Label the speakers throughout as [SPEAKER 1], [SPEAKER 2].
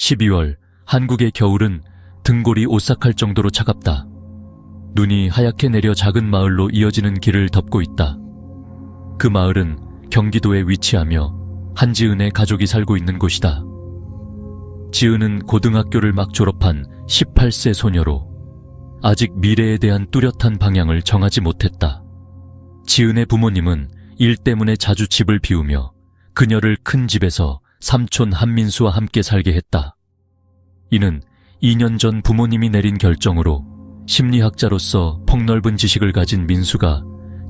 [SPEAKER 1] 12월, 한국의 겨울은 등골이 오싹할 정도로 차갑다. 눈이 하얗게 내려 작은 마을로 이어지는 길을 덮고 있다. 그 마을은 경기도에 위치하며 한지은의 가족이 살고 있는 곳이다. 지은은 고등학교를 막 졸업한 18세 소녀로 아직 미래에 대한 뚜렷한 방향을 정하지 못했다. 지은의 부모님은 일 때문에 자주 집을 비우며 그녀를 큰 집에서 삼촌 한민수와 함께 살게 했다. 이는 2년 전 부모님이 내린 결정으로 심리학자로서 폭넓은 지식을 가진 민수가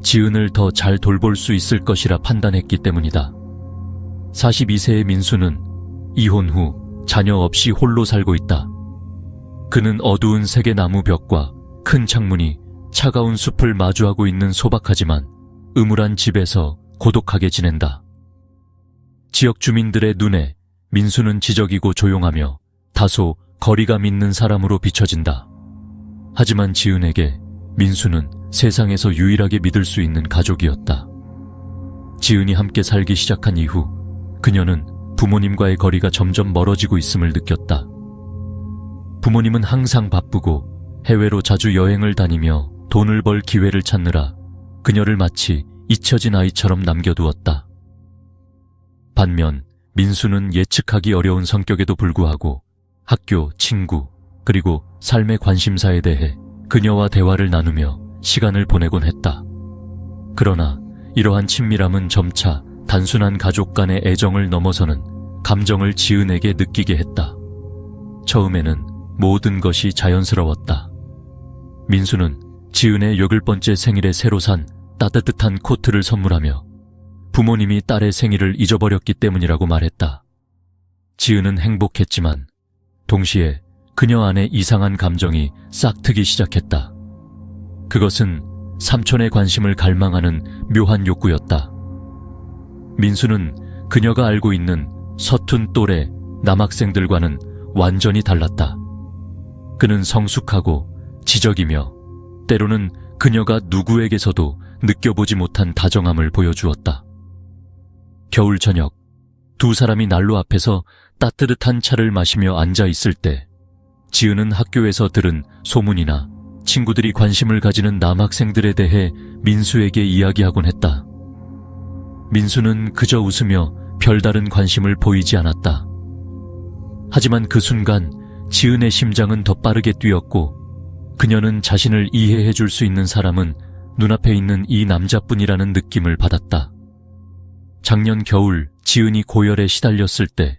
[SPEAKER 1] 지은을 더 잘 돌볼 수 있을 것이라 판단했기 때문이다. 42세의 민수는 이혼 후 자녀 없이 홀로 살고 있다. 그는 어두운 색의 나무 벽과 큰 창문이 차가운 숲을 마주하고 있는 소박하지만 음울한 집에서 고독하게 지낸다. 지역 주민들의 눈에 민수는 지적이고 조용하며 다소 거리감 있는 사람으로 비춰진다. 하지만 지은에게 민수는 세상에서 유일하게 믿을 수 있는 가족이었다. 지은이 함께 살기 시작한 이후 그녀는 부모님과의 거리가 점점 멀어지고 있음을 느꼈다. 부모님은 항상 바쁘고 해외로 자주 여행을 다니며 돈을 벌 기회를 찾느라 그녀를 마치 잊혀진 아이처럼 남겨두었다. 반면 민수는 예측하기 어려운 성격에도 불구하고 학교, 친구, 그리고 삶의 관심사에 대해 그녀와 대화를 나누며 시간을 보내곤 했다. 그러나 이러한 친밀함은 점차 단순한 가족 간의 애정을 넘어서는 감정을 지은에게 느끼게 했다. 처음에는 모든 것이 자연스러웠다. 민수는 지은의 8번째 생일에 새로 산 따뜻한 코트를 선물하며 부모님이 딸의 생일을 잊어버렸기 때문이라고 말했다. 지은은 행복했지만 동시에 그녀 안에 이상한 감정이 싹트기 시작했다. 그것은 삼촌의 관심을 갈망하는 묘한 욕구였다. 민수는 그녀가 알고 있는 서툰 또래 남학생들과는 완전히 달랐다. 그는 성숙하고 지적이며 때로는 그녀가 누구에게서도 느껴보지 못한 다정함을 보여주었다. 겨울 저녁, 두 사람이 난로 앞에서 따뜻한 차를 마시며 앉아 있을 때 지은은 학교에서 들은 소문이나 친구들이 관심을 가지는 남학생들에 대해 민수에게 이야기하곤 했다. 민수는 그저 웃으며 별다른 관심을 보이지 않았다. 하지만 그 순간 지은의 심장은 더 빠르게 뛰었고 그녀는 자신을 이해해 줄 수 있는 사람은 눈앞에 있는 이 남자뿐이라는 느낌을 받았다. 작년 겨울 지은이 고열에 시달렸을 때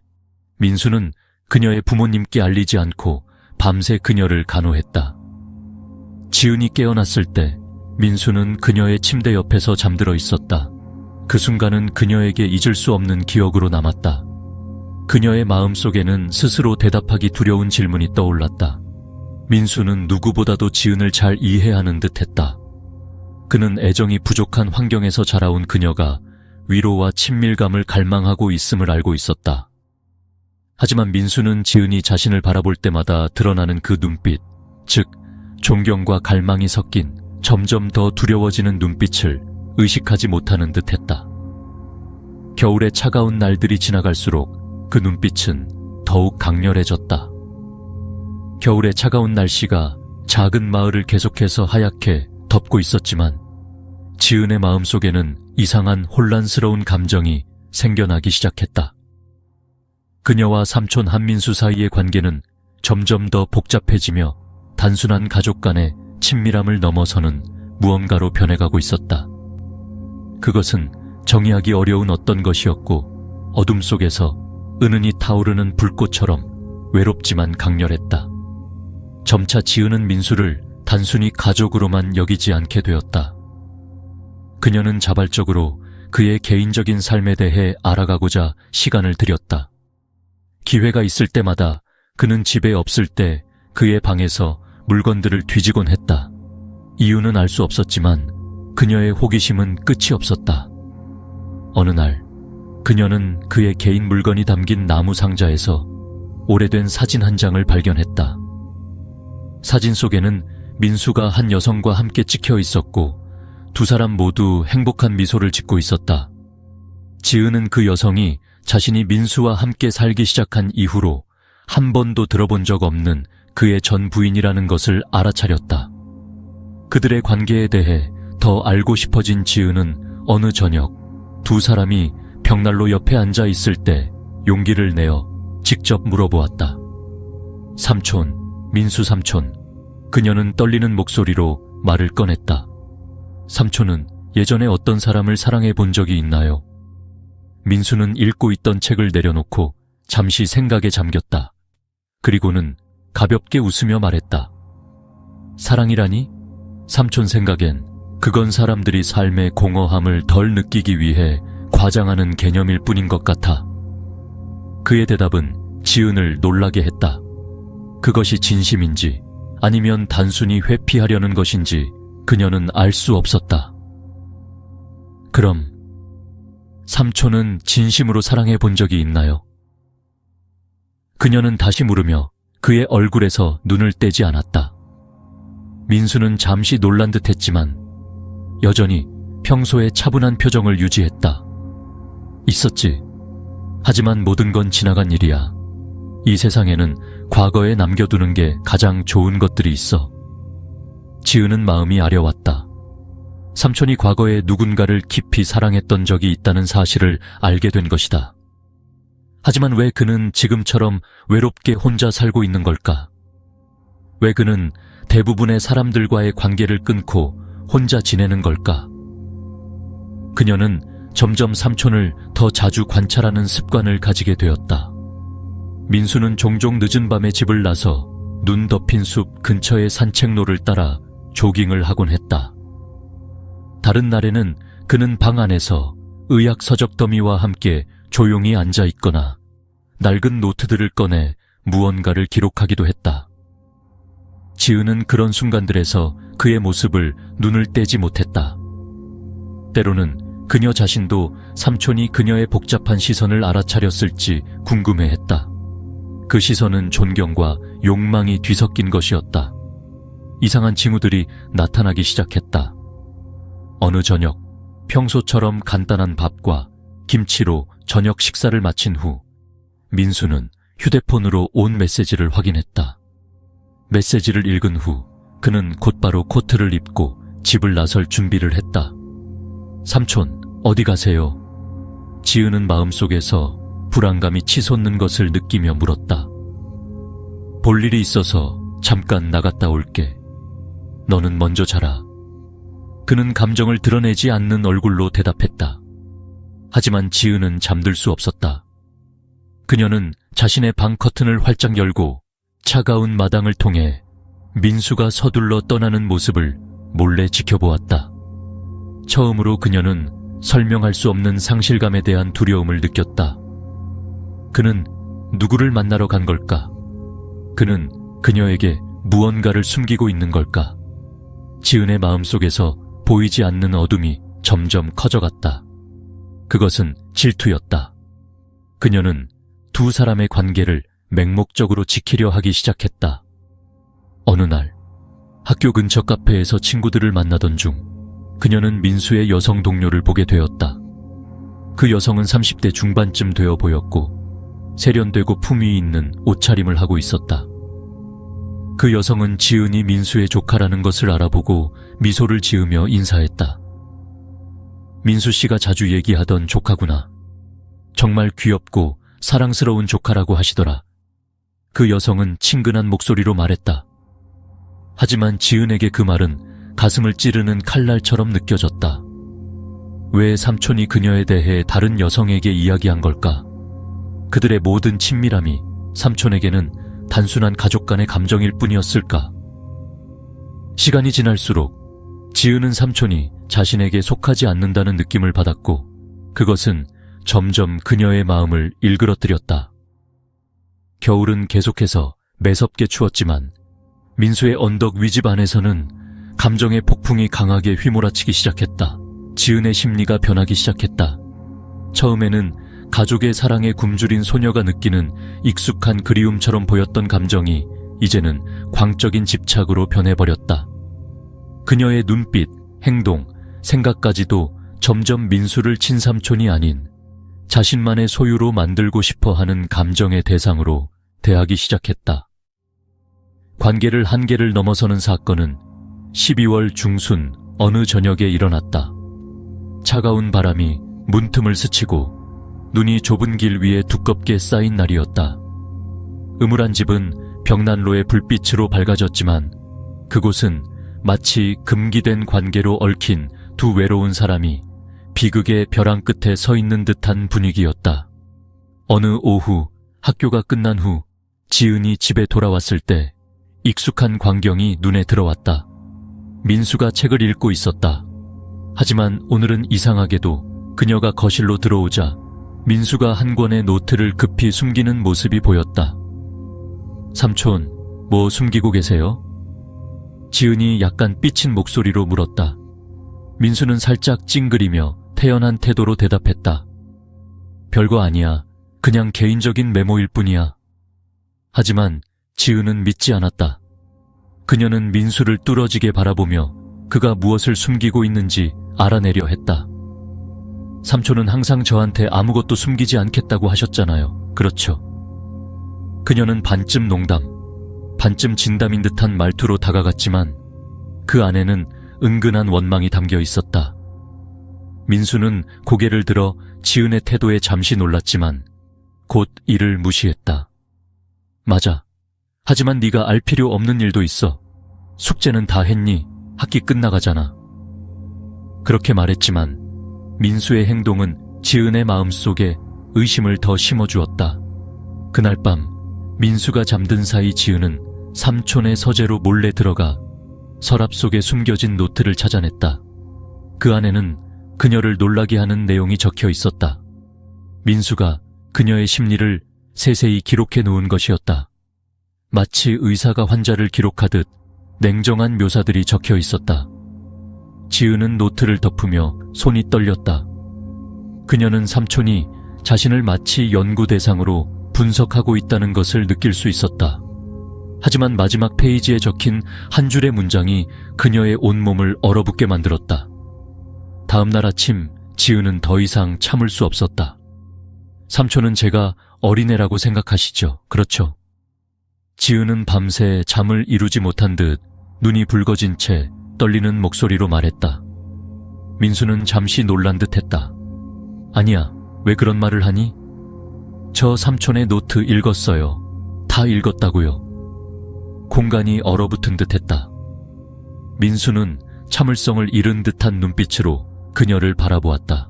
[SPEAKER 1] 민수는 그녀의 부모님께 알리지 않고 밤새 그녀를 간호했다. 지은이 깨어났을 때 민수는 그녀의 침대 옆에서 잠들어 있었다. 그 순간은 그녀에게 잊을 수 없는 기억으로 남았다. 그녀의 마음속에는 스스로 대답하기 두려운 질문이 떠올랐다. 민수는 누구보다도 지은을 잘 이해하는 듯했다. 그는 애정이 부족한 환경에서 자라온 그녀가 위로와 친밀감을 갈망하고 있음을 알고 있었다. 하지만 민수는 지은이 자신을 바라볼 때마다 드러나는 그 눈빛, 즉 존경과 갈망이 섞인 점점 더 두려워지는 눈빛을 의식하지 못하는 듯했다. 겨울의 차가운 날들이 지나갈수록 그 눈빛은 더욱 강렬해졌다. 겨울의 차가운 날씨가 작은 마을을 계속해서 하얗게 덮고 있었지만 지은의 마음속에는 이상한 혼란스러운 감정이 생겨나기 시작했다. 그녀와 삼촌 한민수 사이의 관계는 점점 더 복잡해지며 단순한 가족 간의 친밀함을 넘어서는 무언가로 변해가고 있었다. 그것은 정의하기 어려운 어떤 것이었고 어둠 속에서 은은히 타오르는 불꽃처럼 외롭지만 강렬했다. 점차 지은은 민수를 단순히 가족으로만 여기지 않게 되었다. 그녀는 자발적으로 그의 개인적인 삶에 대해 알아가고자 시간을 들였다. 기회가 있을 때마다 그는 집에 없을 때 그의 방에서 물건들을 뒤지곤 했다. 이유는 알 수 없었지만 그녀의 호기심은 끝이 없었다. 어느 날 그녀는 그의 개인 물건이 담긴 나무 상자에서 오래된 사진 한 장을 발견했다. 사진 속에는 민수가 한 여성과 함께 찍혀 있었고 두 사람 모두 행복한 미소를 짓고 있었다. 지은은 그 여성이 자신이 민수와 함께 살기 시작한 이후로 한 번도 들어본 적 없는 그의 전 부인이라는 것을 알아차렸다. 그들의 관계에 대해 더 알고 싶어진 지은은 어느 저녁 두 사람이 벽난로 옆에 앉아 있을 때 용기를 내어 직접 물어보았다. 삼촌, 민수 삼촌. 그녀는 떨리는 목소리로 말을 꺼냈다. 삼촌은 예전에 어떤 사람을 사랑해 본 적이 있나요? 민수는 읽고 있던 책을 내려놓고 잠시 생각에 잠겼다. 그리고는 가볍게 웃으며 말했다. 사랑이라니? 삼촌 생각엔 그건 사람들이 삶의 공허함을 덜 느끼기 위해 과장하는 개념일 뿐인 것 같아. 그의 대답은 지은을 놀라게 했다. 그것이 진심인지 아니면 단순히 회피하려는 것인지 그녀는 알 수 없었다. 그럼 삼촌은 진심으로 사랑해 본 적이 있나요? 그녀는 다시 물으며 그의 얼굴에서 눈을 떼지 않았다. 민수는 잠시 놀란 듯 했지만 여전히 평소의 차분한 표정을 유지했다. 있었지. 하지만 모든 건 지나간 일이야. 이 세상에는 과거에 남겨두는 게 가장 좋은 것들이 있어. 지은은 마음이 아려왔다. 삼촌이 과거에 누군가를 깊이 사랑했던 적이 있다는 사실을 알게 된 것이다. 하지만 왜 그는 지금처럼 외롭게 혼자 살고 있는 걸까? 왜 그는 대부분의 사람들과의 관계를 끊고 혼자 지내는 걸까? 그녀는 점점 삼촌을 더 자주 관찰하는 습관을 가지게 되었다. 민수는 종종 늦은 밤에 집을 나서 눈 덮인 숲 근처의 산책로를 따라 조깅을 하곤 했다. 다른 날에는 그는 방 안에서 의학 서적 더미와 함께 조용히 앉아 있거나 낡은 노트들을 꺼내 무언가를 기록하기도 했다. 지은은 그런 순간들에서 그의 모습을 눈을 떼지 못했다. 때로는 그녀 자신도 삼촌이 그녀의 복잡한 시선을 알아차렸을지 궁금해했다. 그 시선은 존경과 욕망이 뒤섞인 것이었다. 이상한 징후들이 나타나기 시작했다. 어느 저녁, 평소처럼 간단한 밥과 김치로 저녁 식사를 마친 후 민수는 휴대폰으로 온 메시지를 확인했다. 메시지를 읽은 후 그는 곧바로 코트를 입고 집을 나설 준비를 했다. 삼촌, 어디 가세요? 지은은 마음속에서 불안감이 치솟는 것을 느끼며 물었다. 볼 일이 있어서 잠깐 나갔다 올게. 너는 먼저 자라. 그는 감정을 드러내지 않는 얼굴로 대답했다. 하지만 지은은 잠들 수 없었다. 그녀는 자신의 방 커튼을 활짝 열고 차가운 마당을 통해 민수가 서둘러 떠나는 모습을 몰래 지켜보았다. 처음으로 그녀는 설명할 수 없는 상실감에 대한 두려움을 느꼈다. 그는 누구를 만나러 간 걸까? 그는 그녀에게 무언가를 숨기고 있는 걸까? 지은의 마음속에서 보이지 않는 어둠이 점점 커져갔다. 그것은 질투였다. 그녀는 두 사람의 관계를 맹목적으로 지키려 하기 시작했다. 어느 날 학교 근처 카페에서 친구들을 만나던 중 그녀는 민수의 여성 동료를 보게 되었다. 그 여성은 30대 중반쯤 되어 보였고 세련되고 품위 있는 옷차림을 하고 있었다. 그 여성은 지은이 민수의 조카라는 것을 알아보고 미소를 지으며 인사했다. 민수 씨가 자주 얘기하던 조카구나. 정말 귀엽고 사랑스러운 조카라고 하시더라. 그 여성은 친근한 목소리로 말했다. 하지만 지은에게 그 말은 가슴을 찌르는 칼날처럼 느껴졌다. 왜 삼촌이 그녀에 대해 다른 여성에게 이야기한 걸까? 그들의 모든 친밀함이 삼촌에게는 단순한 가족 간의 감정일 뿐이었을까? 시간이 지날수록 지은은 삼촌이 자신에게 속하지 않는다는 느낌을 받았고 그것은 점점 그녀의 마음을 일그러뜨렸다. 겨울은 계속해서 매섭게 추웠지만 민수의 언덕 위집 안에서는 감정의 폭풍이 강하게 휘몰아치기 시작했다. 지은의 심리가 변하기 시작했다. 처음에는 가족의 사랑에 굶주린 소녀가 느끼는 익숙한 그리움처럼 보였던 감정이 이제는 광적인 집착으로 변해버렸다. 그녀의 눈빛, 행동, 생각까지도 점점 민수를 친삼촌이 아닌 자신만의 소유로 만들고 싶어 하는 감정의 대상으로 대하기 시작했다. 관계를 한계를 넘어서는 사건은 12월 중순 어느 저녁에 일어났다. 차가운 바람이 문틈을 스치고 눈이 좁은 길 위에 두껍게 쌓인 날이었다. 음울한 집은 벽난로의 불빛으로 밝아졌지만 그곳은 마치 금기된 관계로 얽힌 두 외로운 사람이 비극의 벼랑 끝에 서 있는 듯한 분위기였다. 어느 오후 학교가 끝난 후 지은이 집에 돌아왔을 때 익숙한 광경이 눈에 들어왔다. 민수가 책을 읽고 있었다. 하지만 오늘은 이상하게도 그녀가 거실로 들어오자 민수가 한 권의 노트를 급히 숨기는 모습이 보였다. 삼촌, 뭐 숨기고 계세요? 지은이 약간 삐친 목소리로 물었다. 민수는 살짝 찡그리며 태연한 태도로 대답했다. 별거 아니야. 그냥 개인적인 메모일 뿐이야. 하지만 지은은 믿지 않았다. 그녀는 민수를 뚫어지게 바라보며 그가 무엇을 숨기고 있는지 알아내려 했다. 삼촌은 항상 저한테 아무것도 숨기지 않겠다고 하셨잖아요. 그렇죠? 그녀는 반쯤 농담, 반쯤 진담인 듯한 말투로 다가갔지만 그 안에는 은근한 원망이 담겨 있었다. 민수는 고개를 들어 지은의 태도에 잠시 놀랐지만 곧 이를 무시했다. 맞아. 하지만 네가 알 필요 없는 일도 있어. 숙제는 다 했니? 학기 끝나가잖아. 그렇게 말했지만 민수의 행동은 지은의 마음속에 의심을 더 심어주었다. 그날 밤 민수가 잠든 사이 지은은 삼촌의 서재로 몰래 들어가 서랍 속에 숨겨진 노트를 찾아냈다. 그 안에는 그녀를 놀라게 하는 내용이 적혀 있었다. 민수가 그녀의 심리를 세세히 기록해 놓은 것이었다. 마치 의사가 환자를 기록하듯 냉정한 묘사들이 적혀 있었다. 지은은 노트를 덮으며 손이 떨렸다. 그녀는 삼촌이 자신을 마치 연구 대상으로 분석하고 있다는 것을 느낄 수 있었다. 하지만 마지막 페이지에 적힌 한 줄의 문장이 그녀의 온몸을 얼어붙게 만들었다. 다음 날 아침 지은은 더 이상 참을 수 없었다. 삼촌은 제가 어린애라고 생각하시죠? 그렇죠? 지은은 밤새 잠을 이루지 못한 듯 눈이 붉어진 채 떨리는 목소리로 말했다. 민수는 잠시 놀란 듯 했다. 아니야, 왜 그런 말을 하니? 저 삼촌의 노트 읽었어요. 다 읽었다고요. 공간이 얼어붙은 듯 했다. 민수는 참을성을 잃은 듯한 눈빛으로 그녀를 바라보았다.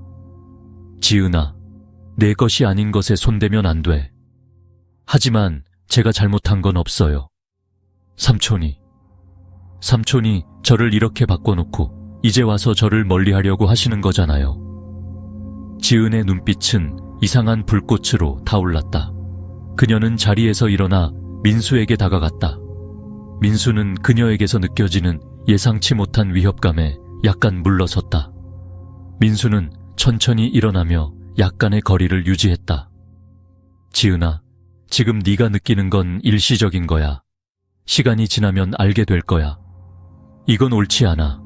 [SPEAKER 1] 지은아, 내 것이 아닌 것에 손대면 안 돼. 하지만 제가 잘못한 건 없어요. 삼촌이 저를 이렇게 바꿔놓고 이제 와서 저를 멀리하려고 하시는 거잖아요. 지은의 눈빛은 이상한 불꽃으로 타올랐다. 그녀는 자리에서 일어나 민수에게 다가갔다. 민수는 그녀에게서 느껴지는 예상치 못한 위협감에 약간 물러섰다. 민수는 천천히 일어나며 약간의 거리를 유지했다. 지은아, 지금 네가 느끼는 건 일시적인 거야. 시간이 지나면 알게 될 거야. 이건 옳지 않아.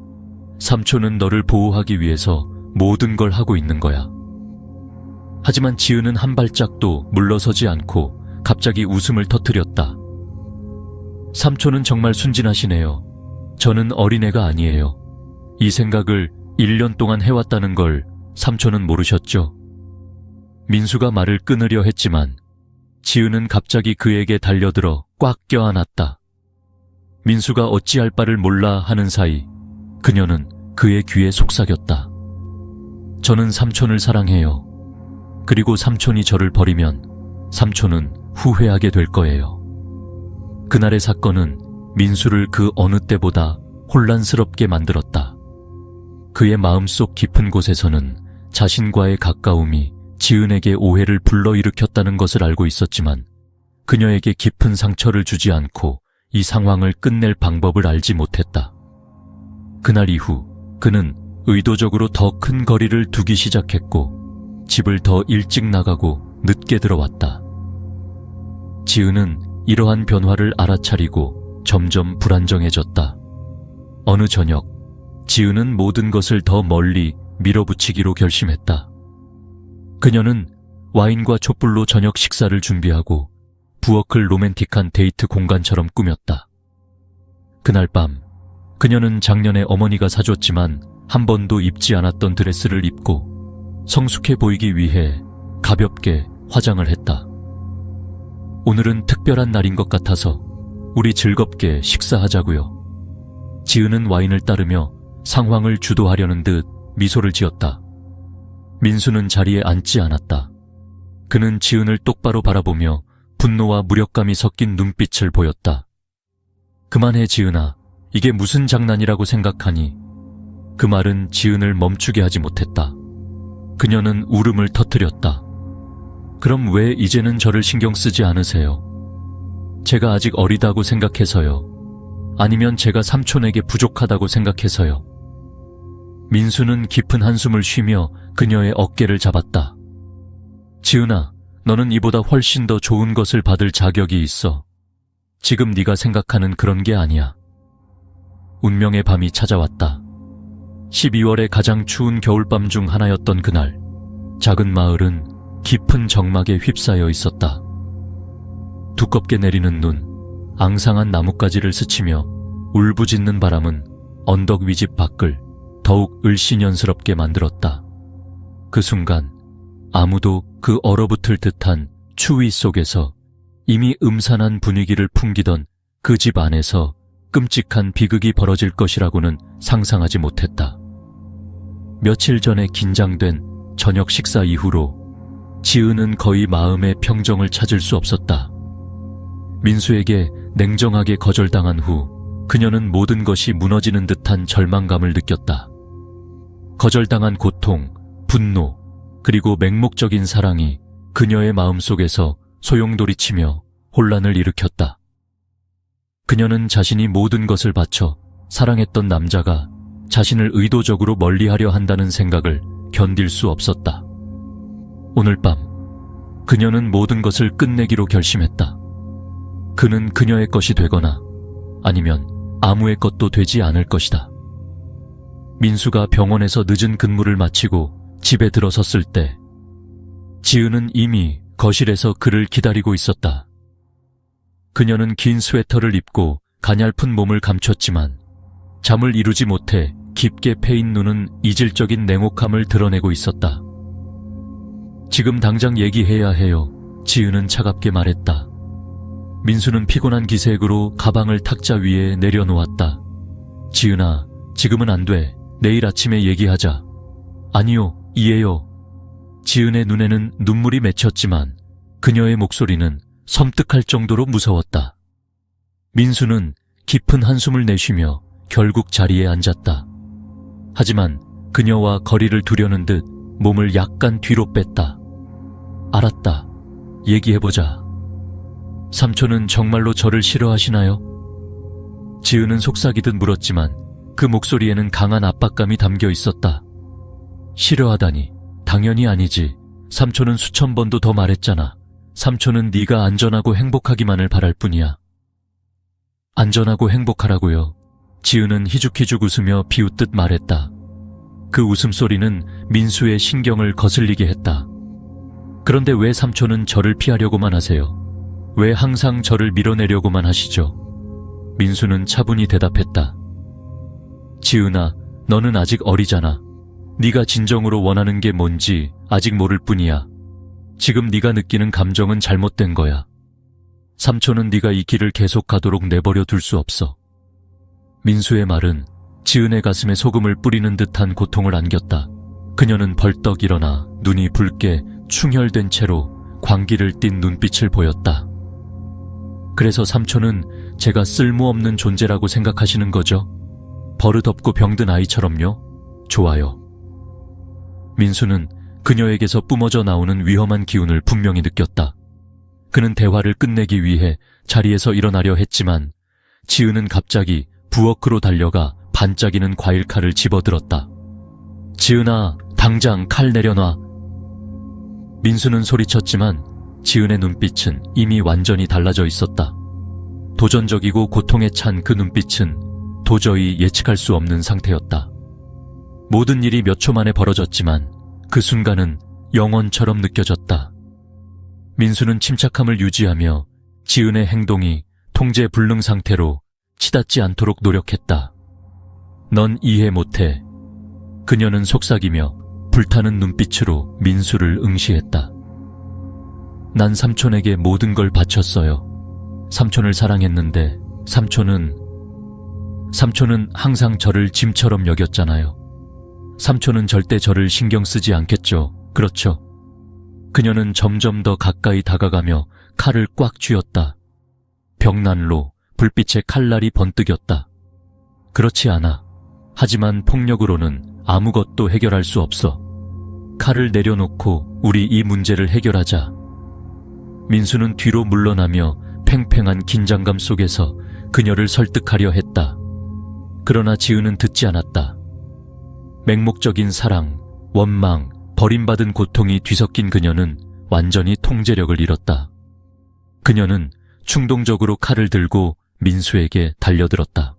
[SPEAKER 1] 삼촌은 너를 보호하기 위해서 모든 걸 하고 있는 거야. 하지만 지은은 한 발짝도 물러서지 않고 갑자기 웃음을 터뜨렸다. 삼촌은 정말 순진하시네요. 저는 어린애가 아니에요. 이 생각을 1년 동안 해왔다는 걸 삼촌은 모르셨죠? 민수가 말을 끊으려 했지만 지은은 갑자기 그에게 달려들어 꽉 껴안았다. 민수가 어찌할 바를 몰라 하는 사이 그녀는 그의 귀에 속삭였다. 저는 삼촌을 사랑해요. 그리고 삼촌이 저를 버리면 삼촌은 후회하게 될 거예요. 그날의 사건은 민수를 그 어느 때보다 혼란스럽게 만들었다. 그의 마음속 깊은 곳에서는 자신과의 가까움이 지은에게 오해를 불러일으켰다는 것을 알고 있었지만 그녀에게 깊은 상처를 주지 않고 이 상황을 끝낼 방법을 알지 못했다. 그날 이후 그는 의도적으로 더 큰 거리를 두기 시작했고 집을 더 일찍 나가고 늦게 들어왔다. 지은은 이러한 변화를 알아차리고 점점 불안정해졌다. 어느 저녁 지은은 모든 것을 더 멀리 밀어붙이기로 결심했다. 그녀는 와인과 촛불로 저녁 식사를 준비하고 부엌을 로맨틱한 데이트 공간처럼 꾸몄다. 그날 밤 그녀는 작년에 어머니가 사줬지만 한 번도 입지 않았던 드레스를 입고 성숙해 보이기 위해 가볍게 화장을 했다. 오늘은 특별한 날인 것 같아서 우리 즐겁게 식사하자고요. 지은은 와인을 따르며 상황을 주도하려는 듯 미소를 지었다. 민수는 자리에 앉지 않았다. 그는 지은을 똑바로 바라보며 분노와 무력감이 섞인 눈빛을 보였다. 그만해 지은아, 이게 무슨 장난이라고 생각하니? 그 말은 지은을 멈추게 하지 못했다. 그녀는 울음을 터뜨렸다. 그럼 왜 이제는 저를 신경 쓰지 않으세요? 제가 아직 어리다고 생각해서요? 아니면 제가 삼촌에게 부족하다고 생각해서요? 민수는 깊은 한숨을 쉬며 그녀의 어깨를 잡았다. 지은아, 너는 이보다 훨씬 더 좋은 것을 받을 자격이 있어. 지금 네가 생각하는 그런 게 아니야. 운명의 밤이 찾아왔다. 12월의 가장 추운 겨울밤 중 하나였던 그날, 작은 마을은 깊은 정막에 휩싸여 있었다. 두껍게 내리는 눈, 앙상한 나뭇가지를 스치며 울부짖는 바람은 언덕 위집 밖을 더욱 을씨년스럽게 만들었다. 그 순간 아무도 그 얼어붙을 듯한 추위 속에서 이미 음산한 분위기를 풍기던 그 집 안에서 끔찍한 비극이 벌어질 것이라고는 상상하지 못했다. 며칠 전에 긴장된 저녁 식사 이후로 지은은 거의 마음의 평정을 찾을 수 없었다. 민수에게 냉정하게 거절당한 후 그녀는 모든 것이 무너지는 듯한 절망감을 느꼈다. 거절당한 고통, 분노, 그리고 맹목적인 사랑이 그녀의 마음속에서 소용돌이치며 혼란을 일으켰다. 그녀는 자신이 모든 것을 바쳐 사랑했던 남자가 자신을 의도적으로 멀리하려 한다는 생각을 견딜 수 없었다. 오늘 밤 그녀는 모든 것을 끝내기로 결심했다. 그는 그녀의 것이 되거나 아니면 아무의 것도 되지 않을 것이다. 민수가 병원에서 늦은 근무를 마치고 집에 들어섰을 때 지은은 이미 거실에서 그를 기다리고 있었다. 그녀는 긴 스웨터를 입고 가냘픈 몸을 감췄지만 잠을 이루지 못해 깊게 패인 눈은 이질적인 냉혹함을 드러내고 있었다. 지금 당장 얘기해야 해요. 지은은 차갑게 말했다. 민수는 피곤한 기색으로 가방을 탁자 위에 내려놓았다. 지은아, 지금은 안 돼. 내일 아침에 얘기하자. 아니요, 이해요. 지은의 눈에는 눈물이 맺혔지만 그녀의 목소리는 섬뜩할 정도로 무서웠다. 민수는 깊은 한숨을 내쉬며 결국 자리에 앉았다. 하지만 그녀와 거리를 두려는 듯 몸을 약간 뒤로 뺐다. 알았다. 얘기해보자. 삼촌은 정말로 저를 싫어하시나요? 지은은 속삭이듯 물었지만 그 목소리에는 강한 압박감이 담겨 있었다. 싫어하다니, 당연히 아니지. 삼촌은 수천 번도 더 말했잖아. 삼촌은 네가 안전하고 행복하기만을 바랄 뿐이야. 안전하고 행복하라고요. 지은은 희죽희죽 웃으며 비웃듯 말했다. 그 웃음소리는 민수의 신경을 거슬리게 했다. 그런데 왜 삼촌은 저를 피하려고만 하세요? 왜 항상 저를 밀어내려고만 하시죠? 민수는 차분히 대답했다. 지은아, 너는 아직 어리잖아. 네가 진정으로 원하는 게 뭔지 아직 모를 뿐이야. 지금 네가 느끼는 감정은 잘못된 거야. 삼촌은 네가 이 길을 계속 가도록 내버려 둘 수 없어. 민수의 말은 지은의 가슴에 소금을 뿌리는 듯한 고통을 안겼다. 그녀는 벌떡 일어나 눈이 붉게 충혈된 채로 광기를 띤 눈빛을 보였다. 그래서 삼촌은 제가 쓸모없는 존재라고 생각하시는 거죠? 버릇없고 병든 아이처럼요? 좋아요. 민수는 그녀에게서 뿜어져 나오는 위험한 기운을 분명히 느꼈다. 그는 대화를 끝내기 위해 자리에서 일어나려 했지만 지은은 갑자기 부엌으로 달려가 반짝이는 과일칼을 집어들었다. 지은아, 당장 칼 내려놔. 민수는 소리쳤지만 지은의 눈빛은 이미 완전히 달라져 있었다. 도전적이고 고통에 찬 그 눈빛은 도저히 예측할 수 없는 상태였다. 모든 일이 몇 초 만에 벌어졌지만 그 순간은 영원처럼 느껴졌다. 민수는 침착함을 유지하며 지은의 행동이 통제 불능 상태로 치닫지 않도록 노력했다. 넌 이해 못해. 그녀는 속삭이며 불타는 눈빛으로 민수를 응시했다. 난 삼촌에게 모든 걸 바쳤어요. 삼촌을 사랑했는데 삼촌은 항상 저를 짐처럼 여겼잖아요. 삼촌은 절대 저를 신경 쓰지 않겠죠. 그렇죠? 그녀는 점점 더 가까이 다가가며 칼을 꽉 쥐었다. 벽난로, 불빛에 칼날이 번뜩였다. 그렇지 않아. 하지만 폭력으로는 아무것도 해결할 수 없어. 칼을 내려놓고 우리 이 문제를 해결하자. 민수는 뒤로 물러나며 팽팽한 긴장감 속에서 그녀를 설득하려 했다. 그러나 지은은 듣지 않았다. 맹목적인 사랑, 원망, 버림받은 고통이 뒤섞인 그녀는 완전히 통제력을 잃었다. 그녀는 충동적으로 칼을 들고 민수에게 달려들었다.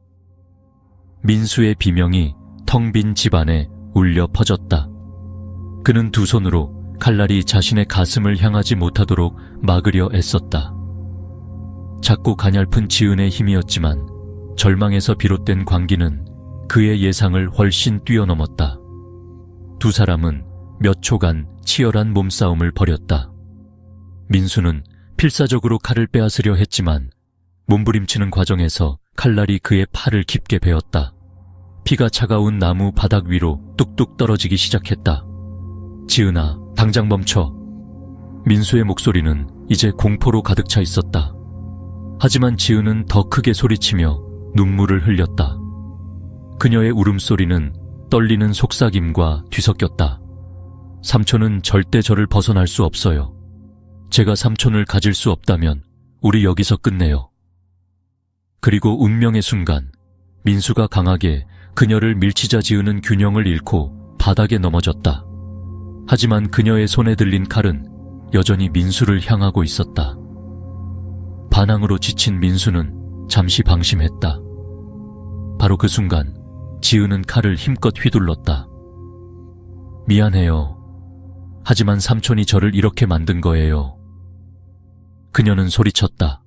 [SPEAKER 1] 민수의 비명이 텅 빈 집안에 울려 퍼졌다. 그는 두 손으로 칼날이 자신의 가슴을 향하지 못하도록 막으려 애썼다. 작고 가냘픈 지은의 힘이었지만 절망에서 비롯된 광기는 그의 예상을 훨씬 뛰어넘었다. 두 사람은 몇 초간 치열한 몸싸움을 벌였다. 민수는 필사적으로 칼을 빼앗으려 했지만 몸부림치는 과정에서 칼날이 그의 팔을 깊게 베었다. 피가 차가운 나무 바닥 위로 뚝뚝 떨어지기 시작했다. 지은아, 당장 멈춰. 민수의 목소리는 이제 공포로 가득 차 있었다. 하지만 지은은 더 크게 소리치며 눈물을 흘렸다. 그녀의 울음소리는 떨리는 속삭임과 뒤섞였다. 삼촌은 절대 저를 벗어날 수 없어요. 제가 삼촌을 가질 수 없다면 우리 여기서 끝내요. 그리고 운명의 순간 민수가 강하게 그녀를 밀치자 지은은 균형을 잃고 바닥에 넘어졌다. 하지만 그녀의 손에 들린 칼은 여전히 민수를 향하고 있었다. 반항으로 지친 민수는 잠시 방심했다. 바로 그 순간 지은은 칼을 힘껏 휘둘렀다. 미안해요. 하지만 삼촌이 저를 이렇게 만든 거예요. 그녀는 소리쳤다.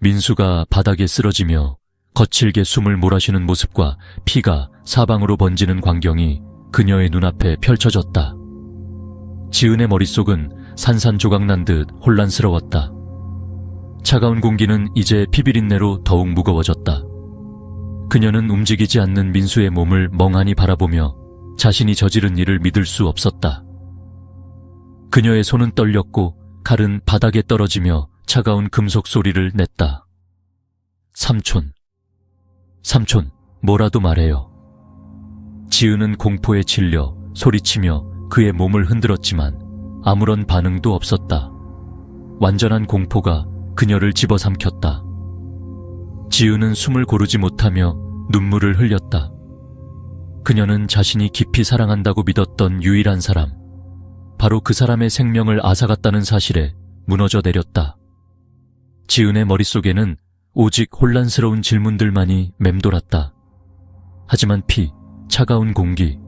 [SPEAKER 1] 민수가 바닥에 쓰러지며 거칠게 숨을 몰아쉬는 모습과 피가 사방으로 번지는 광경이 그녀의 눈앞에 펼쳐졌다. 지은의 머릿속은 산산조각난 듯 혼란스러웠다. 차가운 공기는 이제 피비린내로 더욱 무거워졌다. 그녀는 움직이지 않는 민수의 몸을 멍하니 바라보며 자신이 저지른 일을 믿을 수 없었다. 그녀의 손은 떨렸고 칼은 바닥에 떨어지며 차가운 금속 소리를 냈다. 삼촌, 뭐라도 말해요. 지은은 공포에 질려 소리치며 그의 몸을 흔들었지만 아무런 반응도 없었다. 완전한 공포가 그녀를 집어삼켰다. 지은은 숨을 고르지 못하며 눈물을 흘렸다. 그녀는 자신이 깊이 사랑한다고 믿었던 유일한 사람, 바로 그 사람의 생명을 앗아갔다는 사실에 무너져 내렸다. 지은의 머릿속에는 오직 혼란스러운 질문들만이 맴돌았다. 하지만 피, 차가운 공기,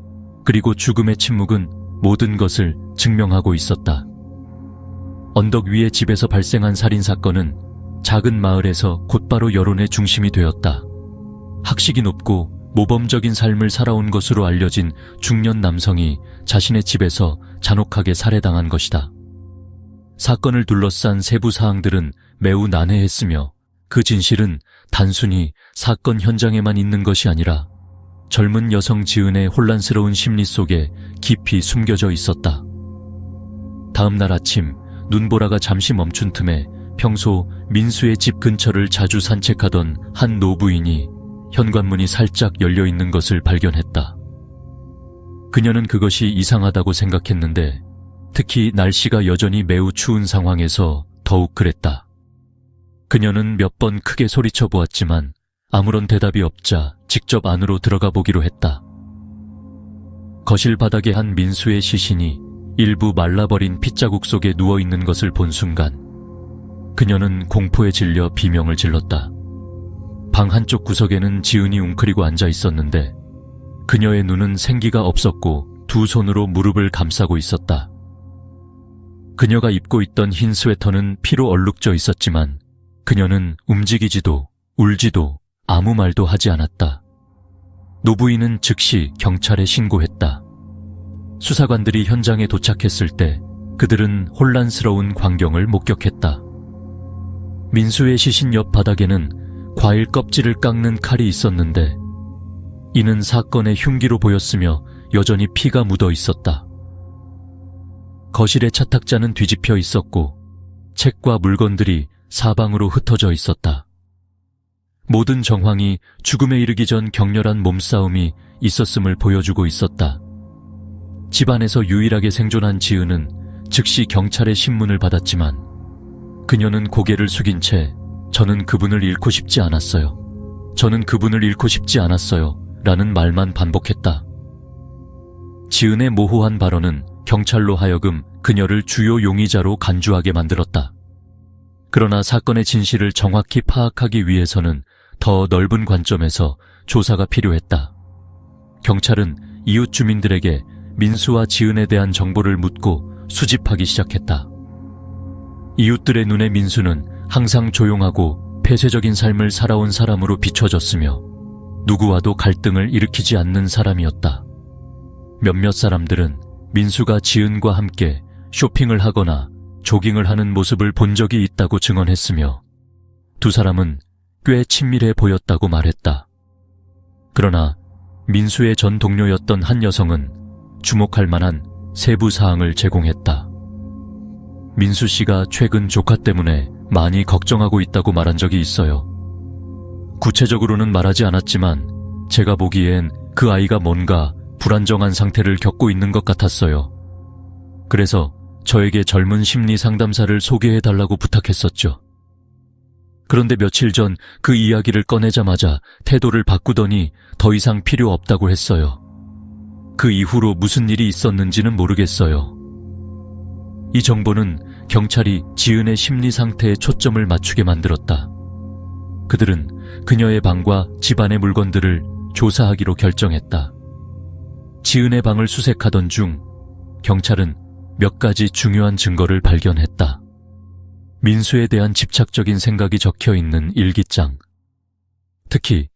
[SPEAKER 1] 그리고 죽음의 침묵은 모든 것을 증명하고 있었다. 언덕 위의 집에서 발생한 살인사건은 작은 마을에서 곧바로 여론의 중심이 되었다. 학식이 높고 모범적인 삶을 살아온 것으로 알려진 중년 남성이 자신의 집에서 잔혹하게 살해당한 것이다. 사건을 둘러싼 세부 사항들은 매우 난해했으며 그 진실은 단순히 사건 현장에만 있는 것이 아니라 젊은 여성 지은의 혼란스러운 심리 속에 깊이 숨겨져 있었다. 다음 날 아침 눈보라가 잠시 멈춘 틈에 평소 민수의 집 근처를 자주 산책하던 한 노부인이 현관문이 살짝 열려있는 것을 발견했다. 그녀는 그것이 이상하다고 생각했는데 특히 날씨가 여전히 매우 추운 상황에서 더욱 그랬다. 그녀는 몇 번 크게 소리쳐 보았지만 아무런 대답이 없자 직접 안으로 들어가 보기로 했다. 거실 바닥에 한 민수의 시신이 일부 말라버린 핏자국 속에 누워있는 것을 본 순간 그녀는 공포에 질려 비명을 질렀다. 방 한쪽 구석에는 지은이 웅크리고 앉아 있었는데 그녀의 눈은 생기가 없었고 두 손으로 무릎을 감싸고 있었다. 그녀가 입고 있던 흰 스웨터는 피로 얼룩져 있었지만 그녀는 움직이지도 울지도 아무 말도 하지 않았다. 노부인은 즉시 경찰에 신고했다. 수사관들이 현장에 도착했을 때 그들은 혼란스러운 광경을 목격했다. 민수의 시신 옆 바닥에는 과일 껍질을 깎는 칼이 있었는데 이는 사건의 흉기로 보였으며 여전히 피가 묻어 있었다. 거실의 차탁자는 뒤집혀 있었고 책과 물건들이 사방으로 흩어져 있었다. 모든 정황이 죽음에 이르기 전 격렬한 몸싸움이 있었음을 보여주고 있었다. 집안에서 유일하게 생존한 지은은 즉시 경찰의 신문을 받았지만 그녀는 고개를 숙인 채 저는 그분을 잃고 싶지 않았어요. 저는 그분을 잃고 싶지 않았어요. 라는 말만 반복했다. 지은의 모호한 발언은 경찰로 하여금 그녀를 주요 용의자로 간주하게 만들었다. 그러나 사건의 진실을 정확히 파악하기 위해서는 더 넓은 관점에서 조사가 필요했다. 경찰은 이웃 주민들에게 민수와 지은에 대한 정보를 묻고 수집하기 시작했다. 이웃들의 눈에 민수는 항상 조용하고 폐쇄적인 삶을 살아온 사람으로 비춰졌으며 누구와도 갈등을 일으키지 않는 사람이었다. 몇몇 사람들은 민수가 지은과 함께 쇼핑을 하거나 조깅을 하는 모습을 본 적이 있다고 증언했으며 두 사람은 꽤 친밀해 보였다고 말했다. 그러나 민수의 전 동료였던 한 여성은 주목할 만한 세부 사항을 제공했다. 민수 씨가 최근 조카 때문에 많이 걱정하고 있다고 말한 적이 있어요. 구체적으로는 말하지 않았지만 제가 보기엔 그 아이가 뭔가 불안정한 상태를 겪고 있는 것 같았어요. 그래서 저에게 젊은 심리 상담사를 소개해달라고 부탁했었죠. 그런데 며칠 전 그 이야기를 꺼내자마자 태도를 바꾸더니 더 이상 필요 없다고 했어요. 그 이후로 무슨 일이 있었는지는 모르겠어요. 이 정보는 경찰이 지은의 심리 상태에 초점을 맞추게 만들었다. 그들은 그녀의 방과 집안의 물건들을 조사하기로 결정했다. 지은의 방을 수색하던 중 경찰은 몇 가지 중요한 증거를 발견했다. 민수에 대한 집착적인 생각이 적혀있는 일기장. 특히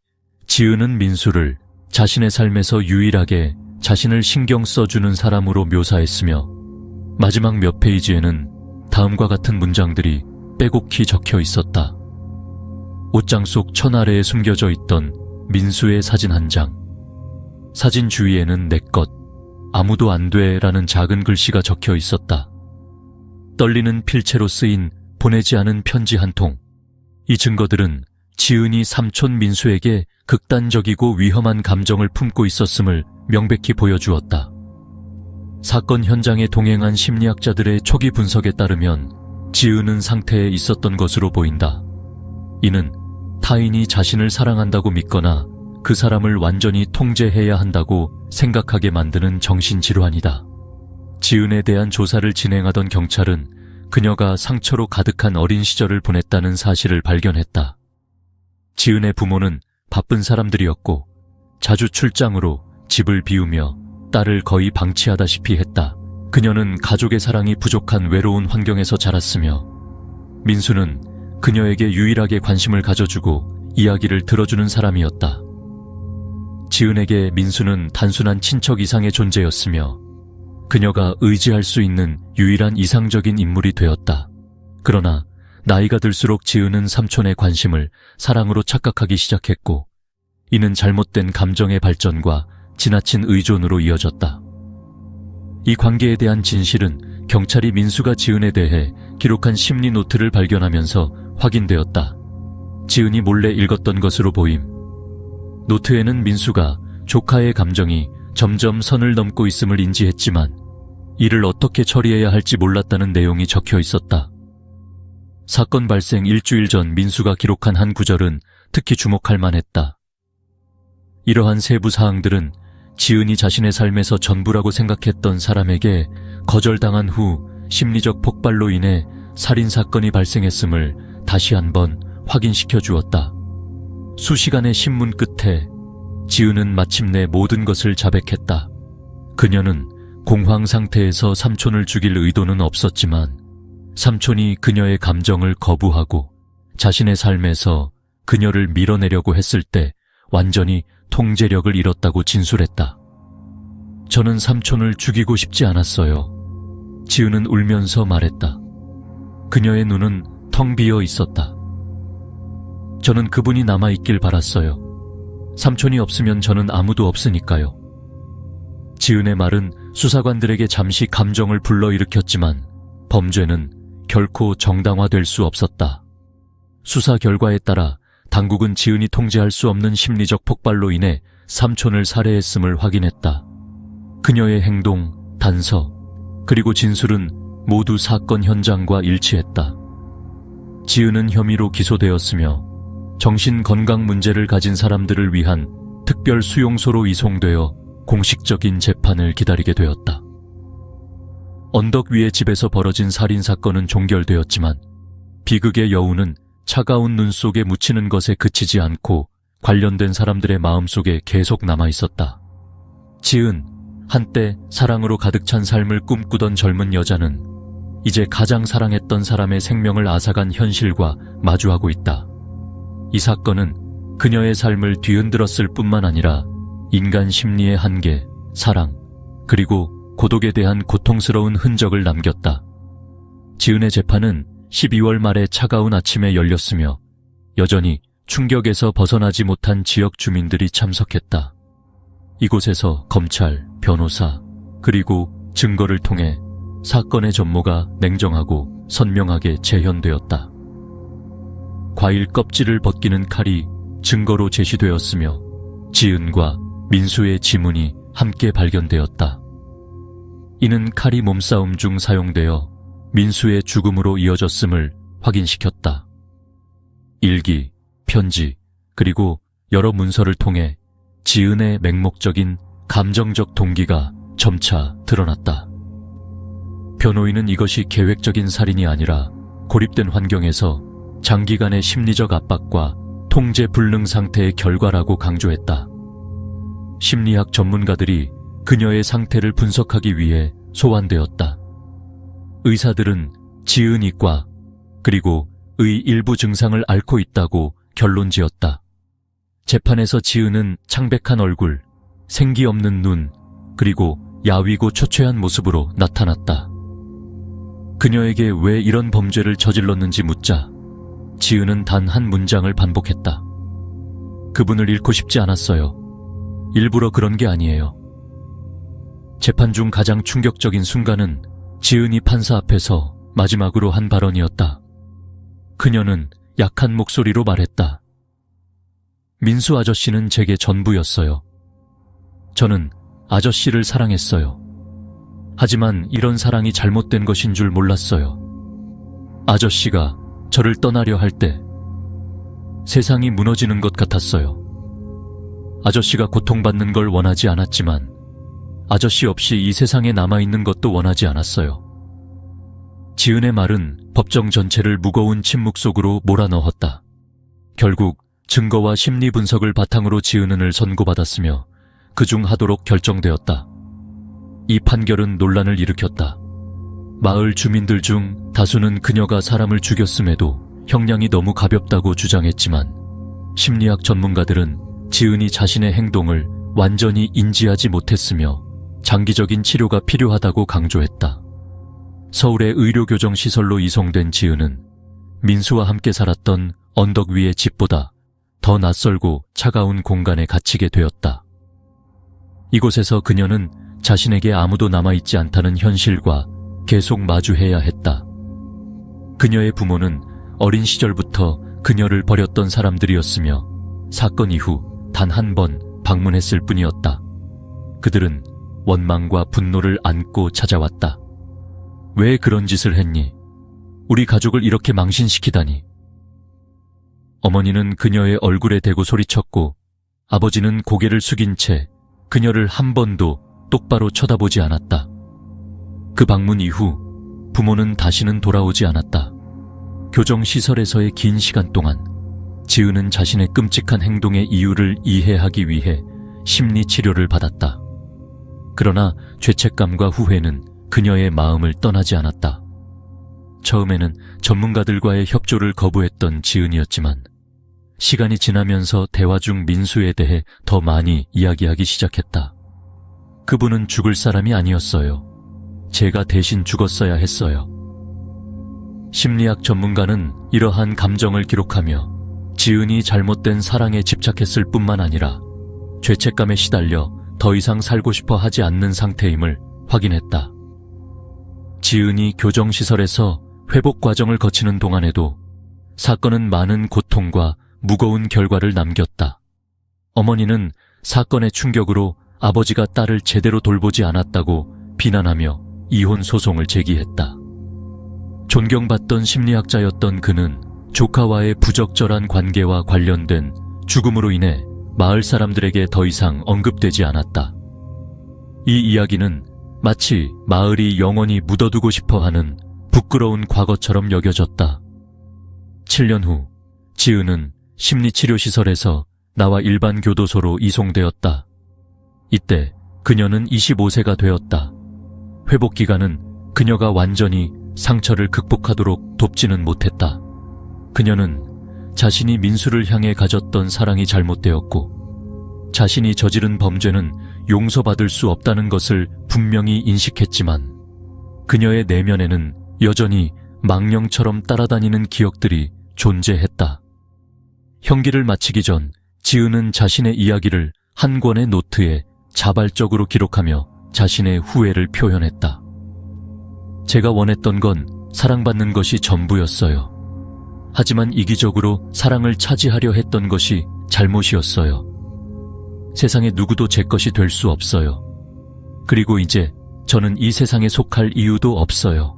[SPEAKER 1] 지은은 민수를 자신의 삶에서 유일하게 자신을 신경 써주는 사람으로 묘사했으며 마지막 몇 페이지에는 다음과 같은 문장들이 빼곡히 적혀 있었다. 옷장 속 천 아래에 숨겨져 있던 민수의 사진 한 장. 사진 주위에는 내 것, 아무도 안 돼라는 작은 글씨가 적혀 있었다. 떨리는 필체로 쓰인 보내지 않은 편지 한 통. 이 증거들은 지은이 삼촌 민수에게 극단적이고 위험한 감정을 품고 있었음을 명백히 보여주었다. 사건 현장에 동행한 심리학자들의 초기 분석에 따르면 지은은 상태에 있었던 것으로 보인다. 이는 타인이 자신을 사랑한다고 믿거나 그 사람을 완전히 통제해야 한다고 생각하게 만드는 정신질환이다. 지은에 대한 조사를 진행하던 경찰은 그녀가 상처로 가득한 어린 시절을 보냈다는 사실을 발견했다. 지은의 부모는 바쁜 사람들이었고 자주 출장으로 집을 비우며 딸을 거의 방치하다시피 했다. 그녀는 가족의 사랑이 부족한 외로운 환경에서 자랐으며 민수는 그녀에게 유일하게 관심을 가져주고 이야기를 들어주는 사람이었다. 지은에게 민수는 단순한 친척 이상의 존재였으며 그녀가 의지할 수 있는 유일한 이상적인 인물이 되었다. 그러나 나이가 들수록 지은은 삼촌의 관심을 사랑으로 착각하기 시작했고 이는 잘못된 감정의 발전과 지나친 의존으로 이어졌다. 이 관계에 대한 진실은 경찰이 민수가 지은에 대해 기록한 심리 노트를 발견하면서 확인되었다. 지은이 몰래 읽었던 것으로 보임. 노트에는 민수가 조카의 감정이 점점 선을 넘고 있음을 인지했지만 이를 어떻게 처리해야 할지 몰랐다는 내용이 적혀 있었다. 사건 발생 일주일 전 민수가 기록한 한 구절은 특히 주목할 만했다. 이러한 세부 사항들은 지은이 자신의 삶에서 전부라고 생각했던 사람에게 거절당한 후 심리적 폭발로 인해 살인사건이 발생했음을 다시 한번 확인시켜 주었다. 수시간의 신문 끝에 지은은 마침내 모든 것을 자백했다. 그녀는 공황 상태에서 삼촌을 죽일 의도는 없었지만 삼촌이 그녀의 감정을 거부하고 자신의 삶에서 그녀를 밀어내려고 했을 때 완전히 통제력을 잃었다고 진술했다. 저는 삼촌을 죽이고 싶지 않았어요. 지은은 울면서 말했다. 그녀의 눈은 텅 비어 있었다. 저는 그분이 남아있길 바랐어요. 삼촌이 없으면 저는 아무도 없으니까요. 지은의 말은 수사관들에게 잠시 감정을 불러일으켰지만 범죄는 결코 정당화될 수 없었다. 수사 결과에 따라 당국은 지은이 통제할 수 없는 심리적 폭발로 인해 삼촌을 살해했음을 확인했다. 그녀의 행동, 단서, 그리고 진술은 모두 사건 현장과 일치했다. 지은은 혐의로 기소되었으며 정신건강 문제를 가진 사람들을 위한 특별 수용소로 이송되어 공식적인 재판을 기다리게 되었다. 언덕 위의 집에서 벌어진 살인사건은 종결되었지만 비극의 여우는 차가운 눈 속에 묻히는 것에 그치지 않고 관련된 사람들의 마음속에 계속 남아있었다. 지은, 한때 사랑으로 가득 찬 삶을 꿈꾸던 젊은 여자는 이제 가장 사랑했던 사람의 생명을 앗아간 현실과 마주하고 있다. 이 사건은 그녀의 삶을 뒤흔들었을 뿐만 아니라 인간 심리의 한계, 사랑, 그리고 고독에 대한 고통스러운 흔적을 남겼다. 지은의 재판은 12월 말의 차가운 아침에 열렸으며 여전히 충격에서 벗어나지 못한 지역 주민들이 참석했다. 이곳에서 검찰, 변호사, 그리고 증거를 통해 사건의 전모가 냉정하고 선명하게 재현되었다. 과일 껍질을 벗기는 칼이 증거로 제시되었으며 지은과 민수의 지문이 함께 발견되었다. 이는 칼이 몸싸움 중 사용되어 민수의 죽음으로 이어졌음을 확인시켰다. 일기, 편지, 그리고 여러 문서를 통해 지은의 맹목적인 감정적 동기가 점차 드러났다. 변호인은 이것이 계획적인 살인이 아니라 고립된 환경에서 장기간의 심리적 압박과 통제 불능 상태의 결과라고 강조했다. 심리학 전문가들이 그녀의 상태를 분석하기 위해 소환되었다. 의사들은 지은이과 그리고 의 일부 증상을 앓고 있다고 결론지었다. 재판에서 지은은 창백한 얼굴, 생기 없는 눈, 그리고 야위고 초췌한 모습으로 나타났다. 그녀에게 왜 이런 범죄를 저질렀는지 묻자 지은은 단 한 문장을 반복했다. 그분을 잃고 싶지 않았어요. 일부러 그런 게 아니에요. 재판 중 가장 충격적인 순간은 지은이 판사 앞에서 마지막으로 한 발언이었다. 그녀는 약한 목소리로 말했다. 민수 아저씨는 제게 전부였어요. 저는 아저씨를 사랑했어요. 하지만 이런 사랑이 잘못된 것인 줄 몰랐어요. 아저씨가 저를 떠나려 할 때 세상이 무너지는 것 같았어요. 아저씨가 고통받는 걸 원하지 않았지만 아저씨 없이 이 세상에 남아있는 것도 원하지 않았어요. 지은의 말은 법정 전체를 무거운 침묵 속으로 몰아넣었다. 결국 증거와 심리 분석을 바탕으로 지은을 선고받았으며 그중 하도록 결정되었다. 이 판결은 논란을 일으켰다. 마을 주민들 중 다수는 그녀가 사람을 죽였음에도 형량이 너무 가볍다고 주장했지만 심리학 전문가들은 지은이 자신의 행동을 완전히 인지하지 못했으며 장기적인 치료가 필요하다고 강조했다. 서울의 의료교정시설로 이송된 지은은 민수와 함께 살았던 언덕 위의 집보다 더 낯설고 차가운 공간에 갇히게 되었다. 이곳에서 그녀는 자신에게 아무도 남아있지 않다는 현실과 계속 마주해야 했다. 그녀의 부모는 어린 시절부터 그녀를 버렸던 사람들이었으며 사건 이후 단 한 번 방문했을 뿐이었다. 그들은 원망과 분노를 안고 찾아왔다. 왜 그런 짓을 했니? 우리 가족을 이렇게 망신시키다니. 어머니는 그녀의 얼굴에 대고 소리쳤고 아버지는 고개를 숙인 채 그녀를 한 번도 똑바로 쳐다보지 않았다. 그 방문 이후 부모는 다시는 돌아오지 않았다. 교정시설에서의 긴 시간 동안 지은은 자신의 끔찍한 행동의 이유를 이해하기 위해 심리치료를 받았다. 그러나 죄책감과 후회는 그녀의 마음을 떠나지 않았다. 처음에는 전문가들과의 협조를 거부했던 지은이었지만 시간이 지나면서 대화 중 민수에 대해 더 많이 이야기하기 시작했다. 그분은 죽을 사람이 아니었어요. 제가 대신 죽었어야 했어요. 심리학 전문가는 이러한 감정을 기록하며 지은이 잘못된 사랑에 집착했을 뿐만 아니라 죄책감에 시달려 더 이상 살고 싶어 하지 않는 상태임을 확인했다. 지은이 교정시설에서 회복 과정을 거치는 동안에도 사건은 많은 고통과 무거운 결과를 남겼다. 어머니는 사건의 충격으로 아버지가 딸을 제대로 돌보지 않았다고 비난하며 이혼 소송을 제기했다. 존경받던 심리학자였던 그는 조카와의 부적절한 관계와 관련된 죽음으로 인해 마을 사람들에게 더 이상 언급되지 않았다. 이 이야기는 마치 마을이 영원히 묻어두고 싶어하는 부끄러운 과거처럼 여겨졌다. 7년 후 지은은 심리치료시설에서 나와 일반 교도소로 이송되었다. 이때 그녀는 25세가 되었다. 회복 기간은 그녀가 완전히 상처를 극복하도록 돕지는 못했다. 그녀는 자신이 민수를 향해 가졌던 사랑이 잘못되었고 자신이 저지른 범죄는 용서받을 수 없다는 것을 분명히 인식했지만 그녀의 내면에는 여전히 망령처럼 따라다니는 기억들이 존재했다. 형기를 마치기 전 지은은 자신의 이야기를 한 권의 노트에 자발적으로 기록하며 자신의 후회를 표현했다. 제가 원했던 건 사랑받는 것이 전부였어요. 하지만 이기적으로 사랑을 차지하려 했던 것이 잘못이었어요. 세상에 누구도 제 것이 될 수 없어요. 그리고 이제 저는 이 세상에 속할 이유도 없어요.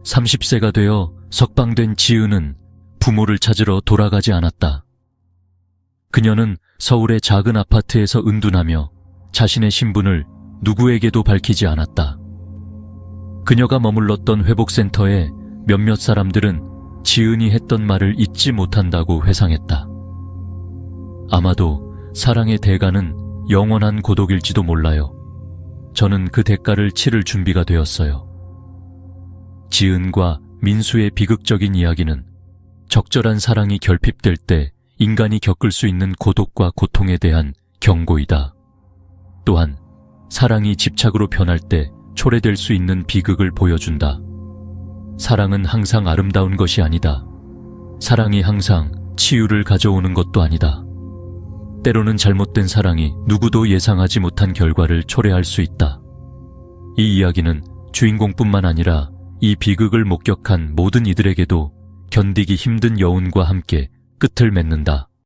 [SPEAKER 1] 30세가 되어 석방된 지은은 부모를 찾으러 돌아가지 않았다. 그녀는 서울의 작은 아파트에서 은둔하며 자신의 신분을 누구에게도 밝히지 않았다. 그녀가 머물렀던 회복센터에 몇몇 사람들은 지은이 했던 말을 잊지 못한다고 회상했다. 아마도 사랑의 대가는 영원한 고독일지도 몰라요. 저는 그 대가를 치를 준비가 되었어요. 지은과 민수의 비극적인 이야기는 적절한 사랑이 결핍될 때 인간이 겪을 수 있는 고독과 고통에 대한 경고이다. 또한 사랑이 집착으로 변할 때 초래될 수 있는 비극을 보여준다. 사랑은 항상 아름다운 것이 아니다. 사랑이 항상 치유를 가져오는 것도 아니다. 때로는 잘못된 사랑이 누구도 예상하지 못한 결과를 초래할 수 있다. 이 이야기는 주인공뿐만 아니라 이 비극을 목격한 모든 이들에게도 견디기 힘든 여운과 함께 끝을 맺는다.